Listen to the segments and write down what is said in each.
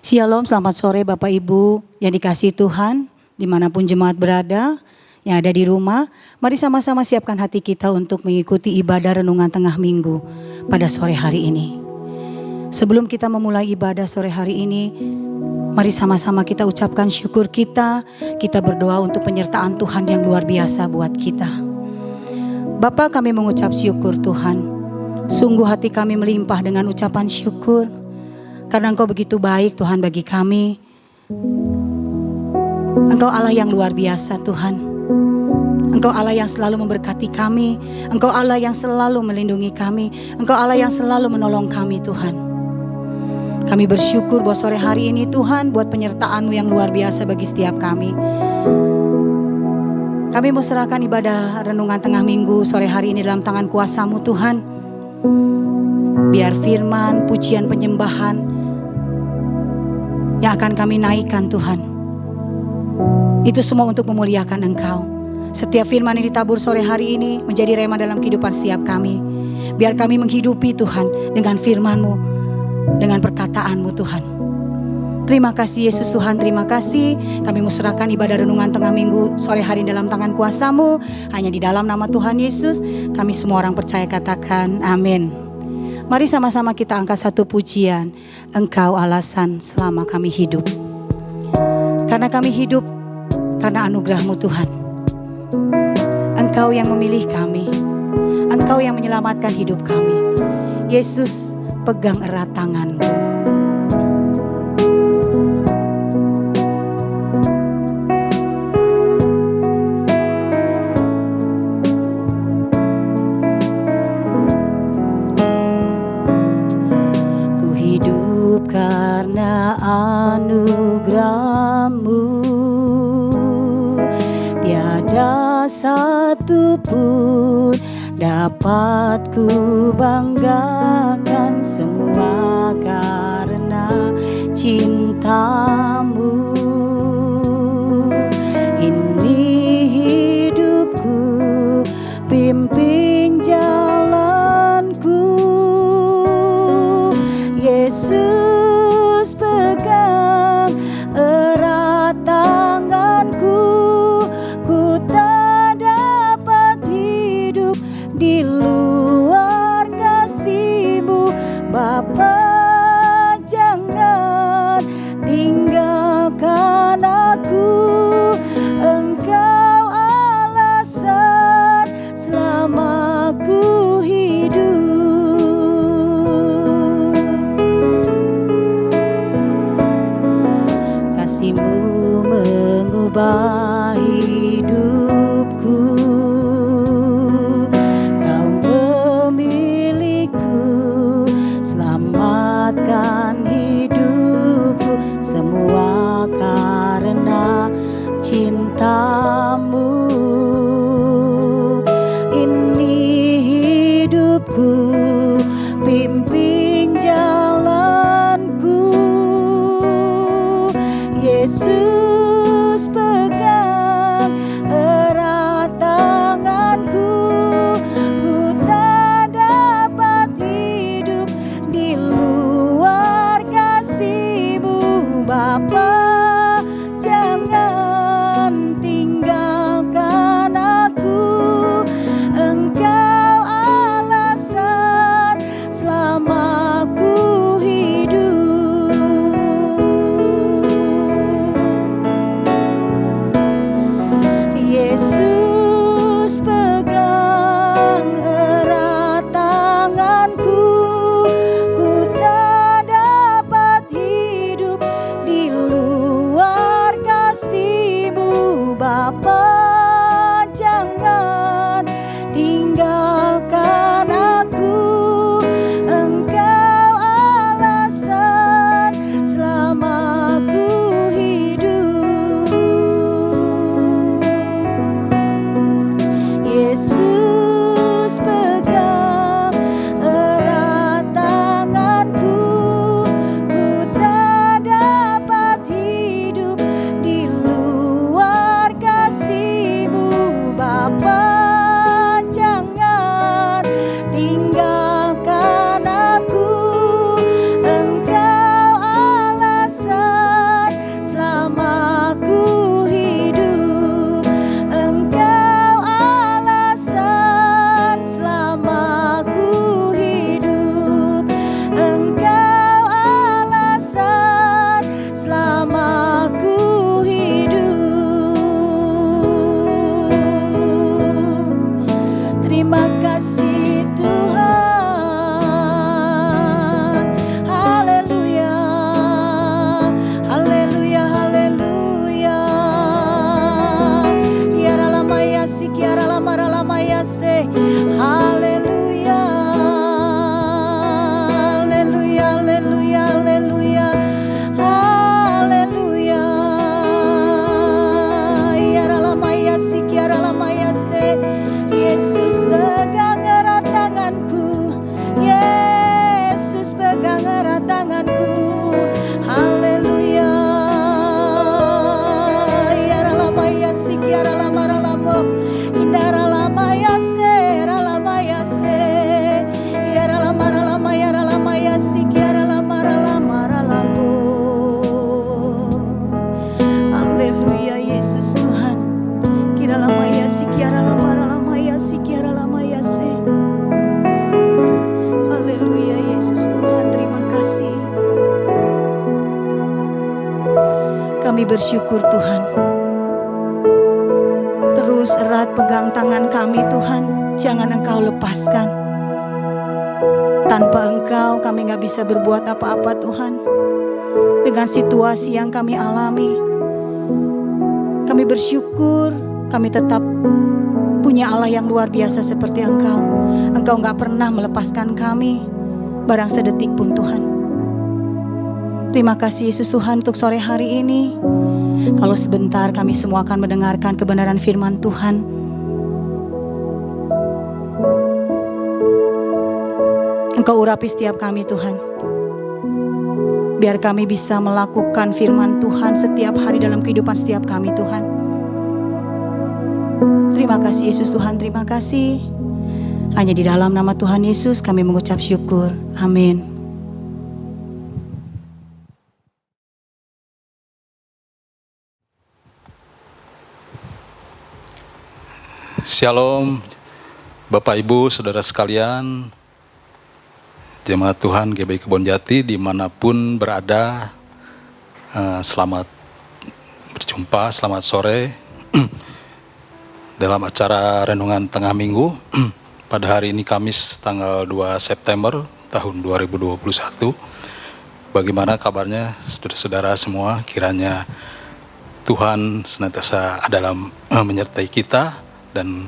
Shalom, selamat sore Bapak Ibu yang dikasihi Tuhan, dimanapun jemaat berada, yang ada di rumah. Mari sama-sama siapkan hati kita untuk mengikuti ibadah renungan tengah minggu pada sore hari ini. Sebelum kita memulai ibadah sore hari ini, mari sama-sama kita ucapkan syukur kita berdoa untuk penyertaan Tuhan yang luar biasa buat kita. Bapa, kami mengucap syukur Tuhan, sungguh hati kami melimpah dengan ucapan syukur. Karena Engkau begitu baik Tuhan bagi kami. Engkau Allah yang luar biasa Tuhan. Engkau Allah yang selalu memberkati kami. Engkau Allah yang selalu melindungi kami. Engkau Allah yang selalu menolong kami Tuhan. Kami bersyukur buat sore hari ini Tuhan, buat penyertaan-Mu yang luar biasa bagi setiap kami. Kami mau serahkan ibadah renungan tengah minggu sore hari ini dalam tangan kuasa-Mu Tuhan. Biar firman, pujian, penyembahan yang akan kami naikkan Tuhan, itu semua untuk memuliakan Engkau. Setiap firman yang ditabur sore hari ini menjadi rema dalam kehidupan setiap kami. Biar kami menghidupi Tuhan dengan firman-Mu, dengan perkataan-Mu Tuhan. Terima kasih Yesus Tuhan, terima kasih. Kami serahkan ibadah renungan tengah minggu sore hari dalam tangan kuasa-Mu. Hanya di dalam nama Tuhan Yesus kami semua orang percaya katakan amin. Mari sama-sama kita angkat satu pujian. Engkau alasan selama kami hidup. Karena kami hidup karena anugerah-Mu Tuhan. Engkau yang memilih kami. Engkau yang menyelamatkan hidup kami. Yesus, pegang erat tangan-Mu. Karena anugerah-Mu, tiada satu pun dapat ku banggakan, semua karena cinta-Mu. Ini hidupku, pimpin jalanku, Yesus pegang erat tanganku. Ku tak dapat hidup di luar kasih-Mu. Bapa, jangan tinggalkan aku. Engkau alasan selama ku hidup. Kasih-Mu mengubah hidupku. Kau memilihku, selamatkan hidupku, semua karena cinta-Mu. Ini hidupku, pimpin jalanku, Yesus pegang erat tanganku. Ku tak dapat hidup di luar kasih-Mu. Bapa, jangan tinggalkan aku. Engkau alasan selama ku hidup. Yesus pegang erat tanganku. Ku tak dapat hidup di luar kasih-Mu. Bapa, jangan tinggalkan aku. Engkau alasan selama ku hidup. Yesus pegang erat tanganku. Ku tak dapat hidup di luar kasih. Indara lama ya se, ralama ya se, yara lama ya si, kiara lama ralambo. Haleluya Yesus Tuhan. Kira lama ya si, kiara lama ya si, kiara lama ya se. Haleluya Yesus Tuhan, terima kasih. Kami bersyukur Tuhan. Terus erat pegang tangan kami Tuhan, jangan Engkau lepaskan. Tanpa Engkau kami gak bisa berbuat apa-apa Tuhan. Dengan situasi yang kami alami, kami bersyukur kami tetap punya Allah yang luar biasa seperti Engkau. Engkau gak pernah melepaskan kami, barang sedetik pun Tuhan. Terima kasih Yesus Tuhan untuk sore hari ini. Kalau sebentar kami semua akan mendengarkan kebenaran firman Tuhan. Engkau urapi setiap kami Tuhan. Biar kami bisa melakukan firman Tuhan setiap hari dalam kehidupan setiap kami Tuhan. Terima kasih Yesus Tuhan, terima kasih. Hanya di dalam nama Tuhan Yesus kami mengucap syukur. Amin. Shalom Bapak Ibu Saudara sekalian, jemaat Tuhan GBI Kebonjati dimanapun berada, selamat berjumpa, selamat sore dalam acara Renungan Tengah Minggu pada hari ini Kamis tanggal 2 September tahun 2021. Bagaimana kabarnya saudara-saudara semua? Kiranya Tuhan senantiasa dalam menyertai kita dan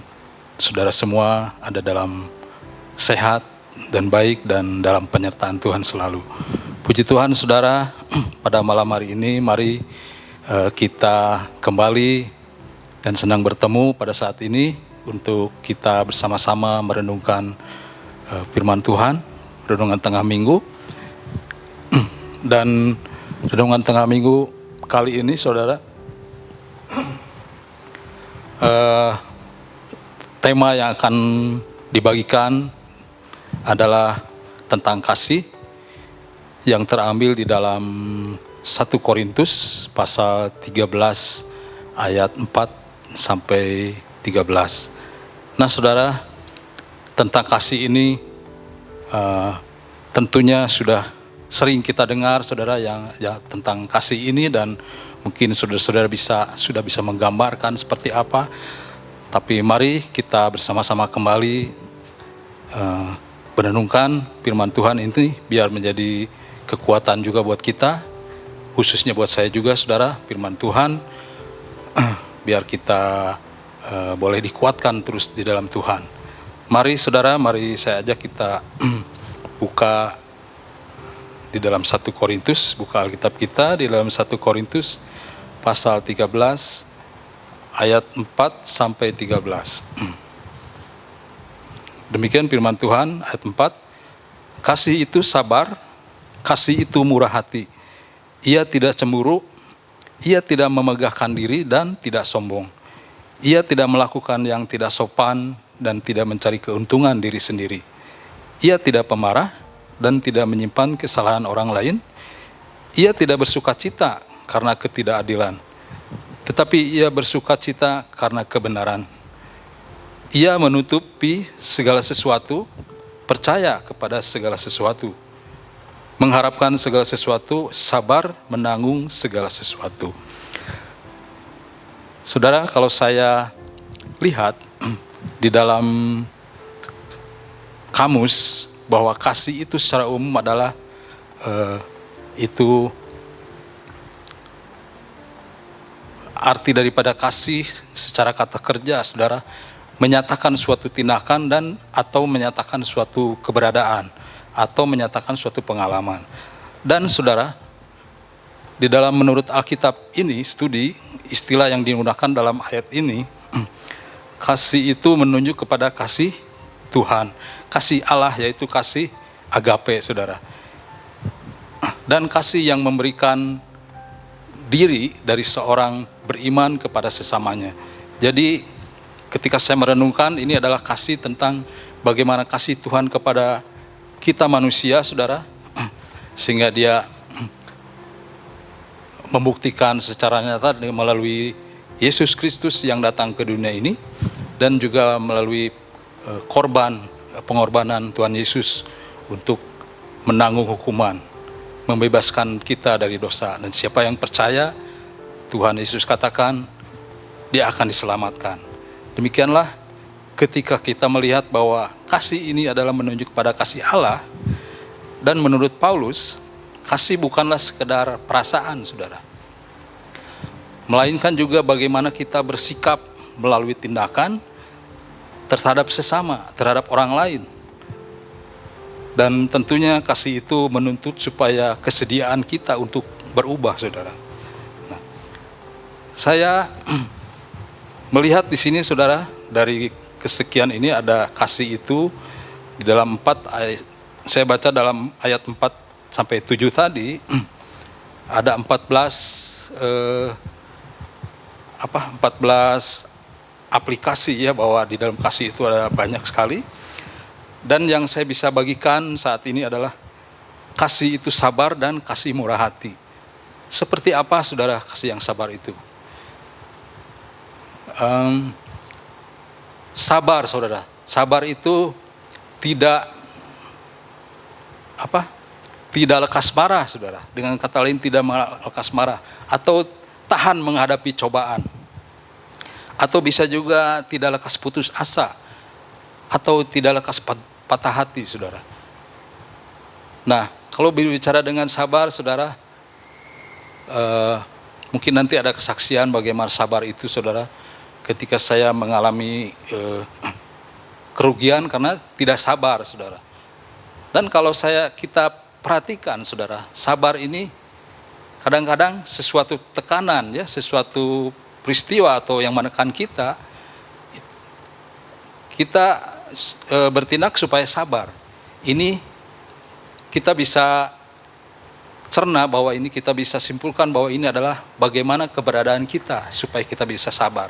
saudara semua ada dalam sehat dan baik dan dalam penyertaan Tuhan selalu. Puji Tuhan saudara, pada malam hari ini mari kita kembali dan senang bertemu pada saat ini untuk kita bersama-sama merenungkan firman Tuhan, renungan tengah minggu. Dan renungan tengah minggu kali ini saudara, tema yang akan dibagikan adalah tentang kasih yang terambil di dalam 1 Korintus pasal 13 ayat 4 sampai 13. Nah saudara, tentang kasih ini tentunya sudah sering kita dengar saudara yang tentang kasih ini, dan mungkin saudara-saudara sudah bisa menggambarkan seperti apa. Tapi mari kita bersama-sama kembali merenungkan firman Tuhan ini biar menjadi kekuatan juga buat kita, khususnya buat saya juga saudara, firman Tuhan biar kita boleh dikuatkan terus di dalam Tuhan. Mari saudara, mari saya ajak kita buka di dalam 1 Korintus, buka Alkitab kita di dalam 1 Korintus pasal 13 ayat 4 sampai 13. Demikian firman Tuhan ayat 4. Kasih itu sabar, kasih itu murah hati. Ia tidak cemburu, ia tidak memegahkan diri dan tidak sombong. Ia tidak melakukan yang tidak sopan dan tidak mencari keuntungan diri sendiri. Ia tidak pemarah dan tidak menyimpan kesalahan orang lain. Ia tidak bersukacita karena ketidakadilan, tetapi ia bersukacita karena kebenaran. Ia menutupi segala sesuatu, percaya kepada segala sesuatu, mengharapkan segala sesuatu, sabar menanggung segala sesuatu. Saudara, kalau saya lihat di dalam kamus bahwa kasih itu secara umum adalah itu arti daripada kasih secara kata kerja, saudara, menyatakan suatu tindakan dan atau menyatakan suatu keberadaan atau menyatakan suatu pengalaman. Dan saudara, di dalam menurut Alkitab ini, studi istilah yang digunakan dalam ayat ini, kasih itu menunjuk kepada kasih Tuhan, kasih Allah, yaitu kasih agape, saudara. Dan kasih yang memberikan diri dari seorang beriman kepada sesamanya. Jadi ketika saya merenungkan, ini adalah kasih tentang bagaimana kasih Tuhan kepada kita manusia, saudara, sehingga dia membuktikan secara nyata melalui Yesus Kristus yang datang ke dunia ini, dan juga melalui pengorbanan Tuhan Yesus untuk menanggung hukuman, membebaskan kita dari dosa. Dan siapa yang percaya, Tuhan Yesus katakan, dia akan diselamatkan. Demikianlah ketika kita melihat bahwa kasih ini adalah menunjuk pada kasih Allah, dan menurut Paulus, kasih bukanlah sekedar perasaan, saudara, melainkan juga bagaimana kita bersikap melalui tindakan terhadap sesama, terhadap orang lain. Dan tentunya kasih itu menuntut supaya kesediaan kita untuk berubah, saudara. Nah, saya melihat di sini, saudara, dari kesekian ini ada kasih itu di dalam 4 ayat. Saya baca dalam ayat 4 sampai 7 tadi, ada 14 aplikasi ya, bahwa di dalam kasih itu ada banyak sekali. Dan yang saya bisa bagikan saat ini adalah kasih itu sabar dan kasih murah hati. Seperti apa, saudara, kasih yang sabar itu? Sabar, saudara. Sabar itu tidak lekas marah, saudara. Dengan kata lain, tidak lekas marah atau tahan menghadapi cobaan. Atau bisa juga tidak lekas putus asa atau tidak lekas patah hati, saudara. Nah, kalau berbicara dengan sabar, saudara, mungkin nanti ada kesaksian bagaimana sabar itu, saudara, ketika saya mengalami kerugian karena tidak sabar, saudara. Dan kalau kita perhatikan, saudara, sabar ini kadang-kadang sesuatu tekanan, ya, sesuatu peristiwa atau yang menekan kita bertindak supaya sabar. Ini kita bisa cerna bahwa ini, kita bisa simpulkan bahwa ini adalah bagaimana keberadaan kita supaya kita bisa sabar.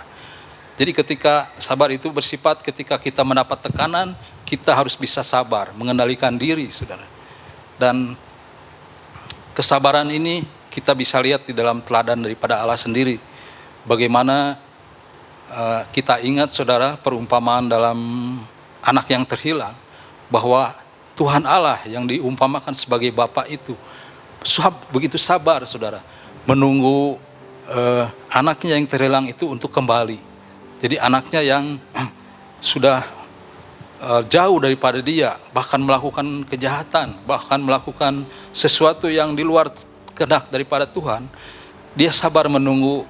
Jadi ketika sabar itu bersifat ketika kita mendapat tekanan, kita harus bisa sabar, mengendalikan diri, saudara. Dan kesabaran ini kita bisa lihat di dalam teladan daripada Allah sendiri. Bagaimana kita ingat, saudara, perumpamaan dalam anak yang terhilang, bahwa Tuhan Allah yang diumpamakan sebagai Bapa itu begitu sabar, saudara, menunggu anaknya yang terhilang itu untuk kembali. Jadi anaknya yang sudah jauh daripada dia, bahkan melakukan kejahatan, bahkan melakukan sesuatu yang di luar kehendak daripada Tuhan, dia sabar menunggu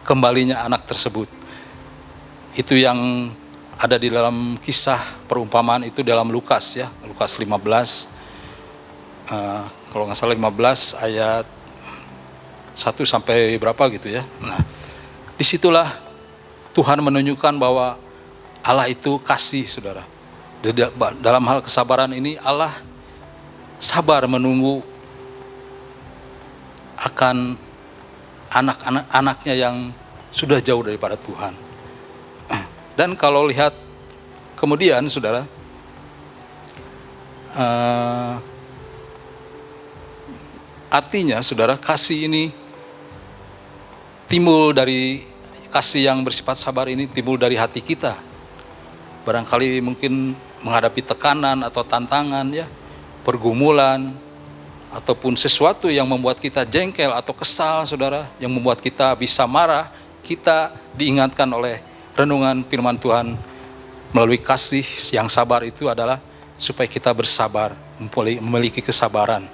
kembalinya anak tersebut. Itu yang ada di dalam kisah perumpamaan itu dalam Lukas, ya, Lukas 15, kalau nggak salah 15 ayat 1 sampai berapa gitu ya. Nah, disitulah Tuhan menunjukkan bahwa Allah itu kasih, saudara. Dalam hal kesabaran ini, Allah sabar menunggu akan anak-anaknya yang sudah jauh daripada Tuhan. Dan kalau lihat kemudian, saudara, artinya, saudara, kasih ini timbul dari kasih yang bersifat sabar ini timbul dari hati kita. Barangkali mungkin menghadapi tekanan atau tantangan, ya, pergumulan, ataupun sesuatu yang membuat kita jengkel atau kesal, saudara, yang membuat kita bisa marah, kita diingatkan oleh renungan firman Tuhan melalui kasih yang sabar itu adalah supaya kita bersabar, memiliki kesabaran.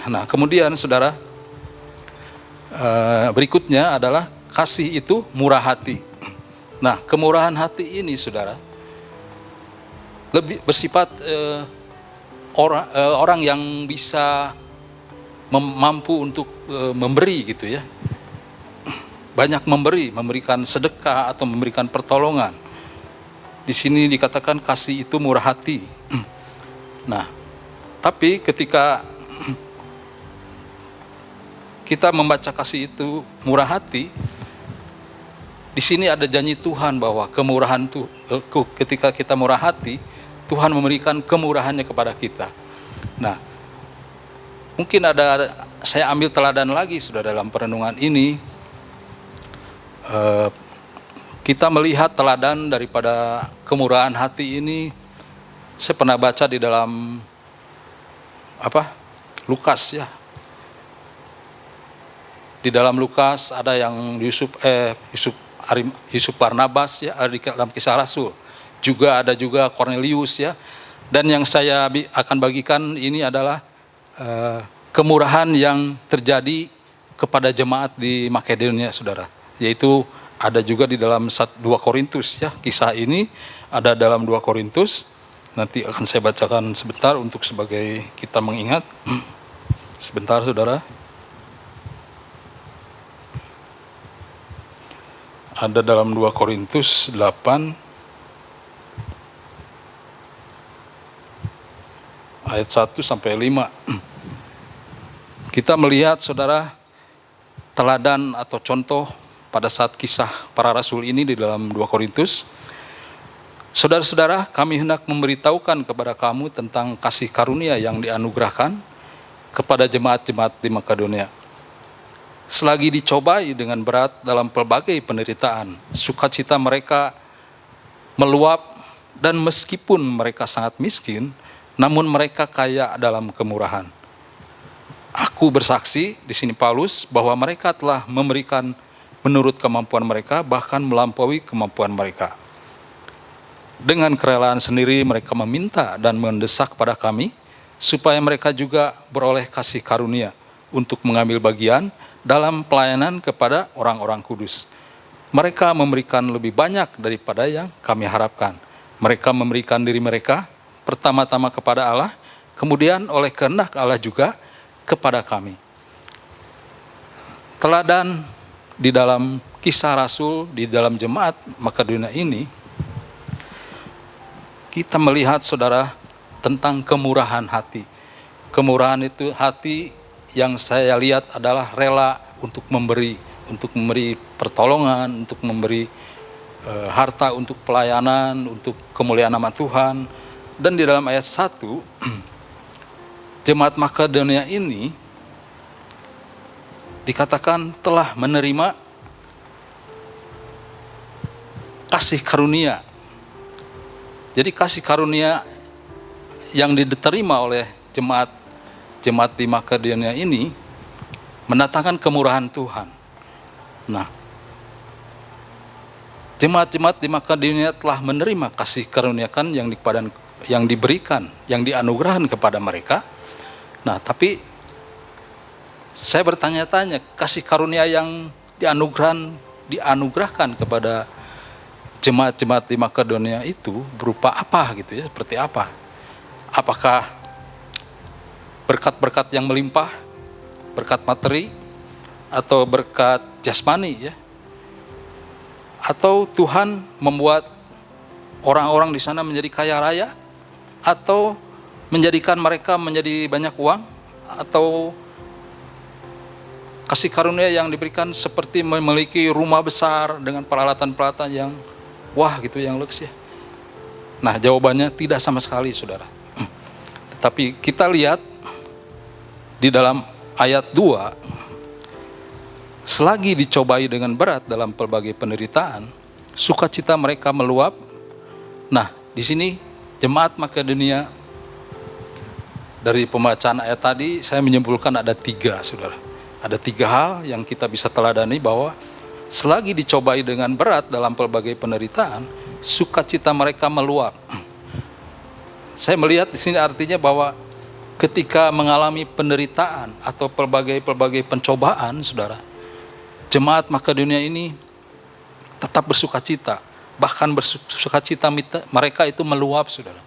Nah, kemudian, saudara, berikutnya adalah kasih itu murah hati. Nah, kemurahan hati ini, saudara, lebih bersifat orang yang bisa mampu untuk memberi, gitu ya. Banyak memberikan sedekah atau memberikan pertolongan. Di sini dikatakan kasih itu murah hati. Nah, tapi ketika kita membaca kasih itu murah hati, Di sini ada janji Tuhan bahwa kemurahan ketika kita murah hati, Tuhan memberikan kemurahannya kepada kita. Nah, mungkin saya ambil teladan lagi sudah dalam perenungan ini. Kita melihat teladan daripada kemurahan hati ini. Saya pernah baca di dalam Lukas ya. Di dalam Lukas ada yang Yusuf Barnabas ya, di dalam Kisah Rasul. Juga ada juga Cornelius ya. Dan yang saya akan bagikan ini adalah kemurahan yang terjadi kepada jemaat di Makedonia, saudara. Yaitu ada juga di dalam 2 Korintus ya. Kisah ini ada dalam 2 Korintus. Nanti akan saya bacakan sebentar untuk sebagai kita mengingat. Sebentar, saudara. Ada dalam 2 Korintus 8 ayat 1 sampai 5. Kita melihat, saudara, teladan atau contoh pada saat kisah para rasul ini di dalam 2 Korintus. Saudara-saudara, kami hendak memberitahukan kepada kamu tentang kasih karunia yang dianugerahkan kepada jemaat-jemaat di Makedonia. Selagi dicobai dengan berat dalam pelbagai penderitaan, sukacita mereka meluap, dan meskipun mereka sangat miskin, namun mereka kaya dalam kemurahan. Aku bersaksi, di sini Paulus, bahwa mereka telah memberikan menurut kemampuan mereka, bahkan melampaui kemampuan mereka. Dengan kerelaan sendiri mereka meminta dan mendesak pada kami, supaya mereka juga beroleh kasih karunia untuk mengambil bagian dalam pelayanan kepada orang-orang kudus. Mereka memberikan lebih banyak daripada yang kami harapkan. Mereka memberikan diri mereka pertama-tama kepada Allah, kemudian oleh kehendak Allah juga kepada kami. Teladan di dalam Kisah Rasul, di dalam jemaat Makedonia ini, kita melihat, saudara, tentang kemurahan hati. Kemurahan itu hati yang saya lihat adalah rela untuk memberi pertolongan, untuk memberi harta untuk pelayanan, untuk kemuliaan nama Tuhan. Dan di dalam ayat 1, jemaat Makedonia ini dikatakan telah menerima kasih karunia. Jadi kasih karunia yang diterima oleh jemaat di Makedonia ini mendatangkan kemurahan Tuhan. Nah, jemaat-jemaat di Makedonia telah menerima kasih karuniakan yang diberikan, yang dianugerahkan kepada mereka. Nah, tapi saya bertanya-tanya, kasih karunia yang dianugerahkan kepada jemaat-jemaat di Makedonia itu berupa apa gitu ya, seperti apa? Apakah berkat-berkat yang melimpah, berkat materi, atau berkat jasmani ya? Atau Tuhan membuat orang-orang di sana menjadi kaya raya, atau menjadikan mereka menjadi banyak uang, atau kasih karunia yang diberikan seperti memiliki rumah besar dengan peralatan-peralatan yang wah gitu, yang luks ya. Nah, jawabannya tidak sama sekali, saudara. Tetapi kita lihat di dalam ayat 2, selagi dicobai dengan berat dalam pelbagai penderitaan, sukacita mereka meluap. Nah, di sini jemaat Makedonia, dari pembacaan ayat tadi saya menyimpulkan ada 3, saudara. Ada 3 hal yang kita bisa teladani, bahwa selagi dicobai dengan berat dalam pelbagai penderitaan, sukacita mereka meluap. Saya melihat di sini artinya bahwa ketika mengalami penderitaan atau pelbagai pencobaan, saudara, jemaat Makedonia ini tetap bersukacita. Bahkan bersukacita mereka itu meluap, saudara.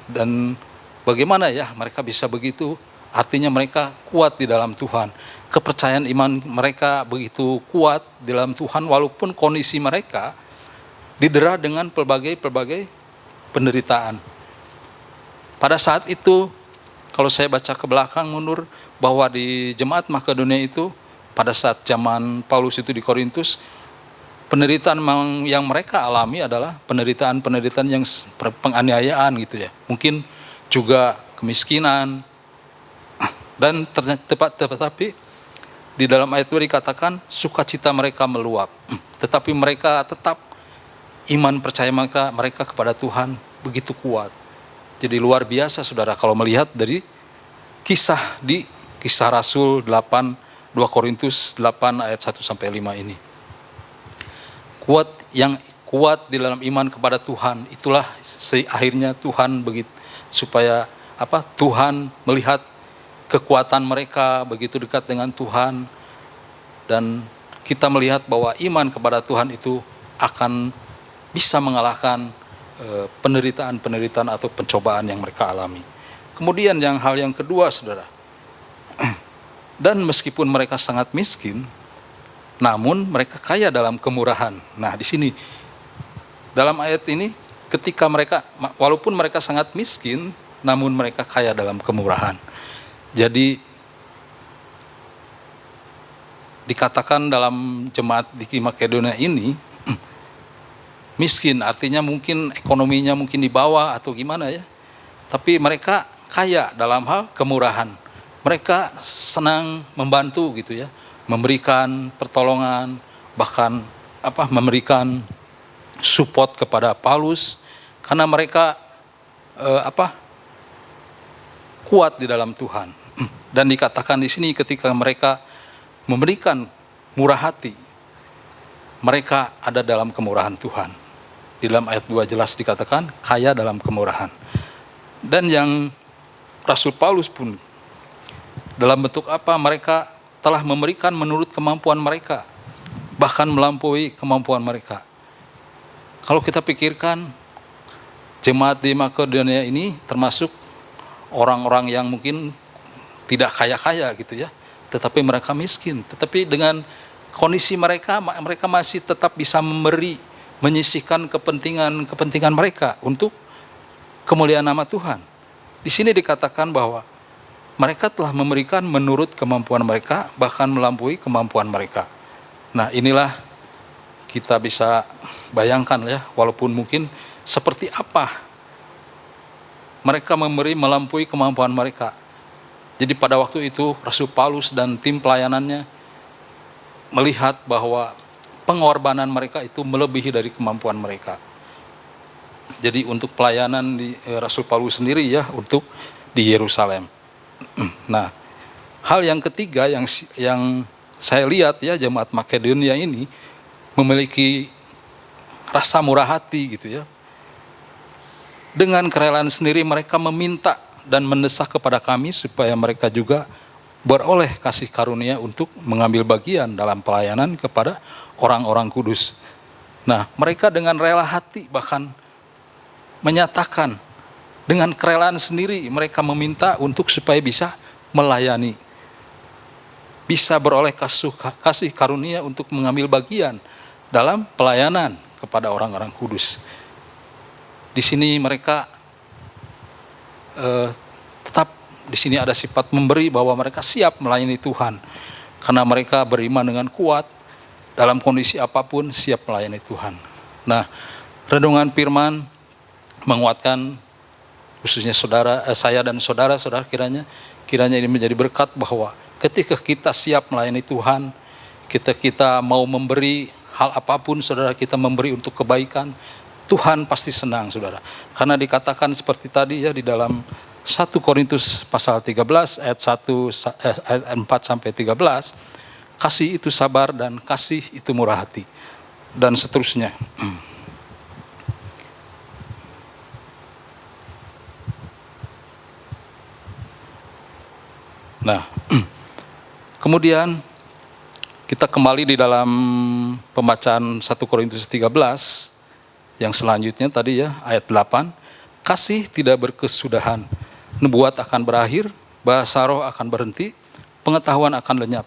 Dan bagaimana ya mereka bisa begitu? Artinya mereka kuat di dalam Tuhan. Kepercayaan iman mereka begitu kuat di dalam Tuhan, walaupun kondisi mereka didera dengan pelbagai penderitaan. Pada saat itu, kalau saya baca ke belakang mundur, bahwa di jemaat Makedonia itu, pada saat zaman Paulus itu di Korintus, penderitaan yang mereka alami adalah penderitaan yang penganiayaan gitu ya. Mungkin juga kemiskinan. Dan tetapi di dalam ayat 2 dikatakan sukacita mereka meluap. Tetapi mereka tetap iman percaya mereka kepada Tuhan begitu kuat. Jadi luar biasa saudara kalau melihat dari kisah Rasul 8, 2 Korintus 8 ayat 1 sampai 5 ini. Yang kuat di dalam iman kepada Tuhan, itulah akhirnya Tuhan begitu supaya Tuhan melihat kekuatan mereka begitu dekat dengan Tuhan, dan kita melihat bahwa iman kepada Tuhan itu akan bisa mengalahkan penderitaan-penderitaan atau pencobaan yang mereka alami. Kemudian hal yang kedua saudara, dan meskipun mereka sangat miskin, namun mereka kaya dalam kemurahan. Nah di sini dalam ayat ini, ketika mereka walaupun mereka sangat miskin, namun mereka kaya dalam kemurahan. Jadi dikatakan dalam jemaat di Makedonia ini miskin, artinya mungkin ekonominya mungkin di bawah atau gimana ya. Tapi mereka kaya dalam hal kemurahan. Mereka senang membantu gitu ya, memberikan pertolongan, bahkan memberikan support kepada Paulus karena mereka kuat di dalam Tuhan. Dan dikatakan di sini ketika mereka memberikan murah hati, mereka ada dalam kemurahan Tuhan. Di dalam ayat 2 jelas dikatakan kaya dalam kemurahan. Dan yang Rasul Paulus pun dalam bentuk mereka telah memberikan menurut kemampuan mereka, bahkan melampaui kemampuan mereka. Kalau kita pikirkan jemaat di Makedonia ini termasuk orang-orang yang mungkin tidak kaya-kaya gitu ya, tetapi mereka miskin. Tetapi dengan kondisi mereka masih tetap bisa memberi, menyisihkan kepentingan mereka untuk kemuliaan nama Tuhan. Di sini dikatakan bahwa mereka telah memberikan menurut kemampuan mereka, bahkan melampaui kemampuan mereka. Nah inilah kita bisa bayangkan ya, walaupun mungkin seperti apa mereka memberi melampaui kemampuan mereka. Jadi pada waktu itu Rasul Paulus dan tim pelayanannya melihat bahwa pengorbanan mereka itu melebihi dari kemampuan mereka. Jadi untuk pelayanan di Rasul Paulus sendiri ya, untuk di Yerusalem. Nah, hal yang ketiga yang saya lihat ya, jemaat Makedonia ini memiliki rasa murah hati gitu ya. Dengan kerelaan sendiri mereka meminta dan mendesak kepada kami supaya mereka juga beroleh kasih karunia untuk mengambil bagian dalam pelayanan kepada orang-orang kudus. Nah, mereka dengan rela hati bahkan menyatakan dengan kerelaan sendiri mereka meminta untuk supaya bisa melayani, bisa beroleh kasih karunia untuk mengambil bagian dalam pelayanan kepada orang-orang kudus. Di sini mereka tetap di sini ada sifat memberi, bahwa mereka siap melayani Tuhan karena mereka beriman dengan kuat dalam kondisi apapun, siap melayani Tuhan. Nah, renungan firman menguatkan khususnya saya dan saudara-saudara, kiranya ini menjadi berkat bahwa ketika kita siap melayani Tuhan, kita mau memberi hal apapun, saudara, kita memberi untuk kebaikan, Tuhan pasti senang, saudara. Karena dikatakan seperti tadi ya di dalam 1 Korintus pasal 13 ayat 4 sampai 13, kasih itu sabar dan kasih itu murah hati dan seterusnya. Nah, kemudian kita kembali di dalam pembacaan 1 Korintus 13 yang selanjutnya tadi ya, ayat 8. Kasih tidak berkesudahan, nubuat akan berakhir, bahasa roh akan berhenti, pengetahuan akan lenyap.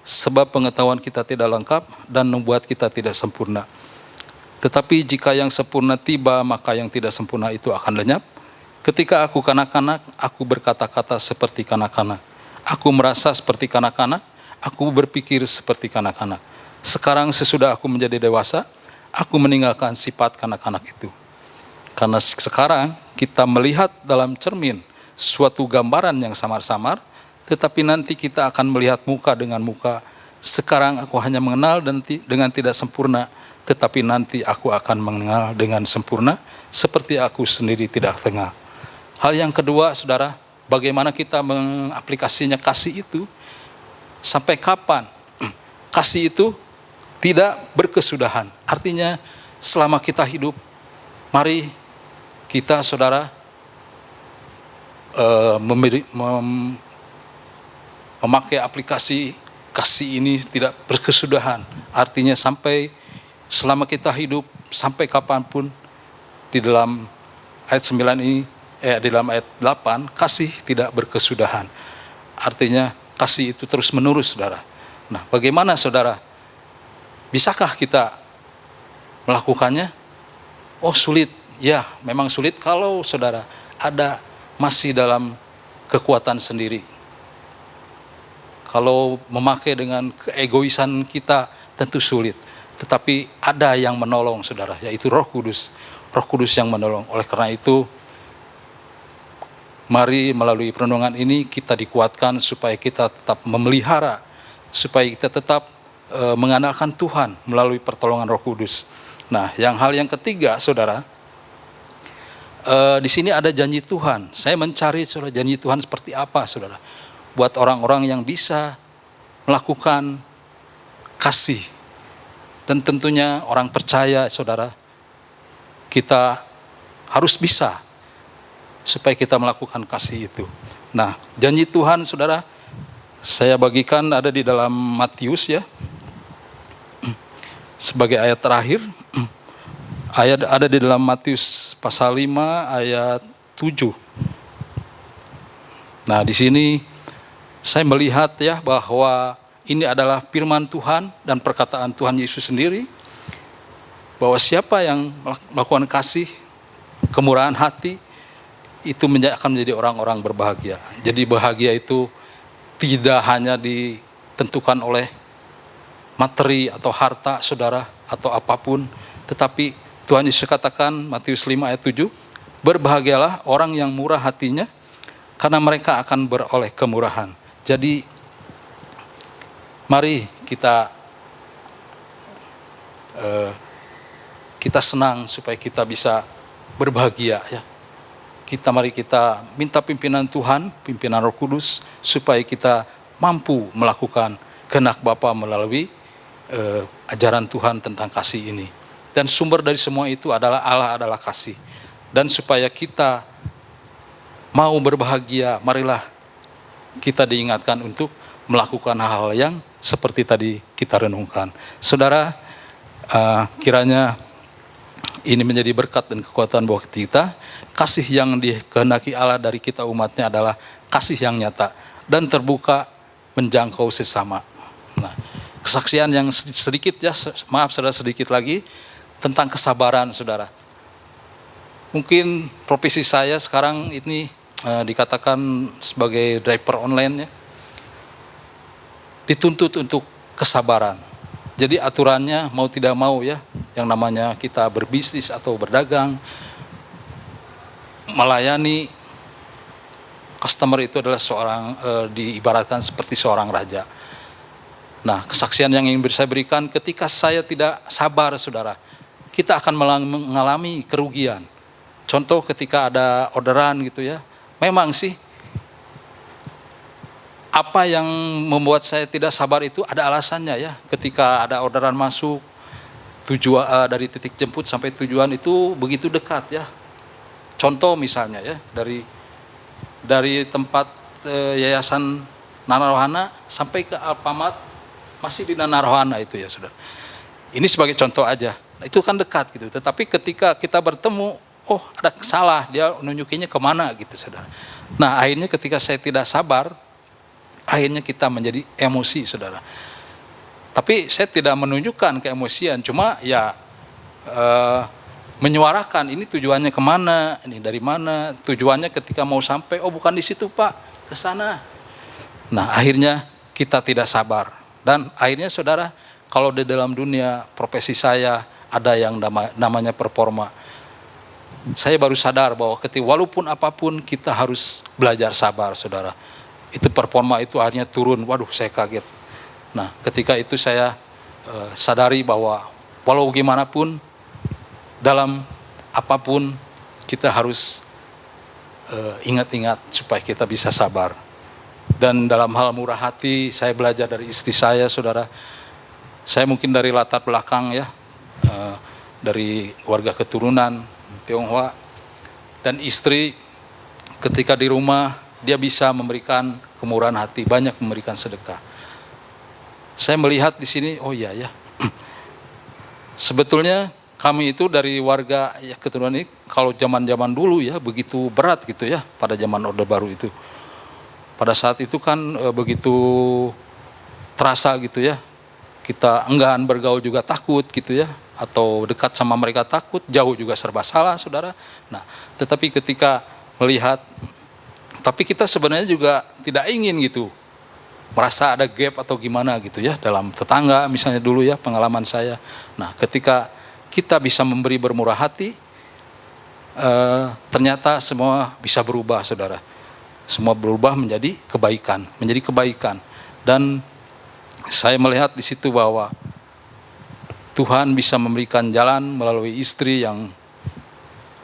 Sebab pengetahuan kita tidak lengkap dan nubuat kita tidak sempurna. Tetapi jika yang sempurna tiba, maka yang tidak sempurna itu akan lenyap. Ketika aku kanak-kanak, aku berkata-kata seperti kanak-kanak. Aku merasa seperti kanak-kanak, aku berpikir seperti kanak-kanak. Sekarang sesudah aku menjadi dewasa, aku meninggalkan sifat kanak-kanak itu. Karena sekarang kita melihat dalam cermin suatu gambaran yang samar-samar, tetapi nanti kita akan melihat muka dengan muka. Sekarang aku hanya mengenal dengan tidak sempurna, tetapi nanti aku akan mengenal dengan sempurna, seperti aku sendiri tidak tengah. Hal yang kedua, saudara, bagaimana kita mengaplikasinya kasih itu, sampai kapan kasih itu tidak berkesudahan. Artinya selama kita hidup, mari kita, saudara, memakai aplikasi kasih ini tidak berkesudahan. Artinya sampai selama kita hidup, sampai kapanpun. Di dalam ayat 9 ini, di dalam ayat 8, kasih tidak berkesudahan. Artinya kasih itu terus menerus, saudara. Nah, bagaimana, saudara? Bisakah kita melakukannya? Oh, sulit. Ya, memang sulit kalau saudara ada masih dalam kekuatan sendiri. Kalau memakai dengan keegoisan kita tentu sulit. Tetapi ada yang menolong, saudara, yaitu Roh Kudus. Roh Kudus yang menolong. Oleh karena itu, mari melalui perenungan ini kita dikuatkan supaya kita tetap memelihara, supaya kita tetap mengandalkan Tuhan melalui pertolongan Roh Kudus. Nah, hal yang ketiga, saudara, di sini ada janji Tuhan. Saya mencari, saudara, janji Tuhan seperti apa, saudara, buat orang-orang yang bisa melakukan kasih. Dan tentunya orang percaya, saudara, kita harus bisa supaya kita melakukan kasih itu. Nah, janji Tuhan, saudara, saya bagikan ada di dalam Matius, ya, sebagai ayat terakhir. Ayat ada di dalam Matius pasal 5 ayat 7. Nah, di sini saya melihat, ya, bahwa ini adalah firman Tuhan dan perkataan Tuhan Yesus sendiri, bahwa siapa yang melakukan kasih, kemurahan hati, itu akan menjadi orang-orang berbahagia. Jadi bahagia itu tidak hanya ditentukan oleh materi atau harta, saudara, atau apapun, tetapi Tuhan Yesus katakan, Matius 5 ayat 7, berbahagialah orang yang murah hatinya, karena mereka akan beroleh kemurahan. Jadi, mari kita senang supaya kita bisa berbahagia, ya. Mari kita minta pimpinan Tuhan, pimpinan Roh Kudus, supaya kita mampu melakukan kehendak Bapa melalui ajaran Tuhan tentang kasih ini. Dan sumber dari semua itu adalah Allah adalah kasih. Dan supaya kita mau berbahagia, marilah kita diingatkan untuk melakukan hal-hal yang seperti tadi kita renungkan. Saudara, kiranya ini menjadi berkat dan kekuatan buat kita. Kasih yang dikehendaki Allah dari kita umatnya adalah kasih yang nyata dan terbuka menjangkau sesama. Nah, kesaksian yang sedikit, ya, maaf saudara, sedikit lagi tentang kesabaran, saudara. Mungkin profesi saya sekarang ini dikatakan sebagai driver online, ya, dituntut untuk kesabaran. Jadi aturannya mau tidak mau, ya, yang namanya kita berbisnis atau berdagang, melayani customer itu adalah diibaratkan seperti seorang raja. Nah, kesaksian yang ingin saya berikan, ketika saya tidak sabar, saudara, kita akan mengalami kerugian. Contoh ketika ada orderan gitu, ya, memang sih apa yang membuat saya tidak sabar itu ada alasannya, ya. Ketika ada orderan masuk, tujuan dari titik jemput sampai tujuan itu begitu dekat, ya. Contoh misalnya, ya, dari tempat Yayasan Nanarohana sampai ke Alfamart masih di Nanarohana itu, ya, saudara. Ini sebagai contoh aja. Nah, itu kan dekat gitu. Tetapi ketika kita bertemu, oh, ada salah, dia nunjukinya kemana gitu, saudara. Nah, akhirnya ketika saya tidak sabar, akhirnya kita menjadi emosi, saudara. Tapi saya tidak menunjukkan keemosian, cuma ya menyuarakan ini tujuannya kemana, ini dari mana, tujuannya ketika mau sampai, oh bukan di situ Pak, ke sana. Nah, akhirnya kita tidak sabar. Dan akhirnya, saudara, Kalau di dalam dunia profesi saya ada yang namanya performa. Saya baru sadar bahwa walaupun apapun kita harus belajar sabar, saudara. Itu performa itu akhirnya turun, waduh saya kaget. Nah ketika itu saya sadari bahwa walau gimana pun, dalam apapun kita harus ingat-ingat supaya kita bisa sabar. Dan dalam hal murah hati, saya belajar dari istri saya, saudara. Saya mungkin dari latar belakang ya, dari warga keturunan Tionghoa, dan istri ketika di rumah dia bisa memberikan kemurahan hati, banyak memberikan sedekah. Saya melihat di sini, oh iya ya, sebetulnya kami itu dari warga ya keturunan ini, kalau zaman-zaman dulu ya begitu berat gitu ya, pada zaman Orde Baru itu. Pada saat itu kan begitu terasa gitu ya, kita enggan bergaul juga takut gitu ya, atau dekat sama mereka takut, jauh juga serba salah, saudara. Nah, tetapi ketika melihat, tapi kita sebenarnya juga tidak ingin gitu, merasa ada gap atau gimana gitu ya, dalam tetangga misalnya dulu ya, pengalaman saya. Nah, ketika kita bisa memberi bermurah hati, ternyata semua bisa berubah, saudara. Semua berubah menjadi kebaikan, Dan saya melihat di situ bahwa Tuhan bisa memberikan jalan melalui istri yang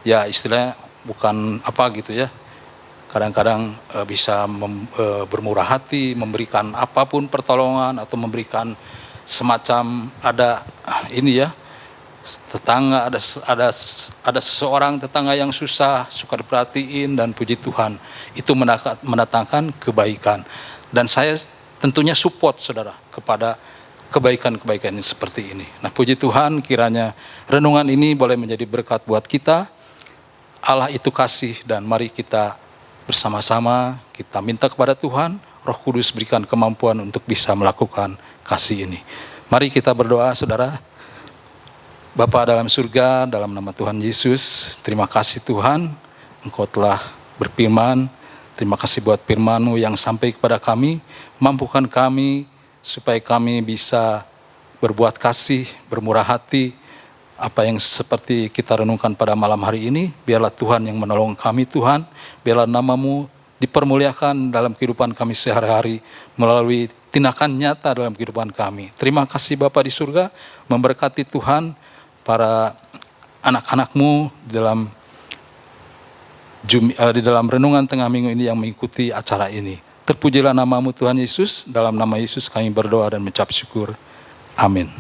ya istilahnya bukan apa gitu ya. Kadang-kadang bisa bermurah hati, memberikan apapun pertolongan atau memberikan semacam ada ini ya, tetangga, ada seseorang tetangga yang susah, suka diperhatiin, dan puji Tuhan itu mendatangkan kebaikan. Dan saya tentunya support, saudara, kepada kebaikan-kebaikan seperti ini. Nah, puji Tuhan, kiranya renungan ini boleh menjadi berkat buat kita. Allah itu kasih, dan mari kita bersama-sama kita minta kepada Tuhan, Roh Kudus berikan kemampuan untuk bisa melakukan kasih ini. Mari kita berdoa, saudara. Bapa dalam surga, dalam nama Tuhan Yesus, terima kasih Tuhan, Engkau telah berfirman. Terima kasih buat firman-Mu yang sampai kepada kami, mampukan kami supaya kami bisa berbuat kasih, bermurah hati. Apa yang seperti kita renungkan pada malam hari ini, biarlah Tuhan yang menolong kami Tuhan, biarlah nama-Mu dipermuliakan dalam kehidupan kami sehari-hari, melalui tindakan nyata dalam kehidupan kami. Terima kasih Bapa di surga, memberkati Tuhan, para anak-anak-Mu di dalam renungan tengah minggu ini yang mengikuti acara ini. Terpujilah nama-Mu Tuhan Yesus, dalam nama Yesus kami berdoa dan mengucap syukur. Amin.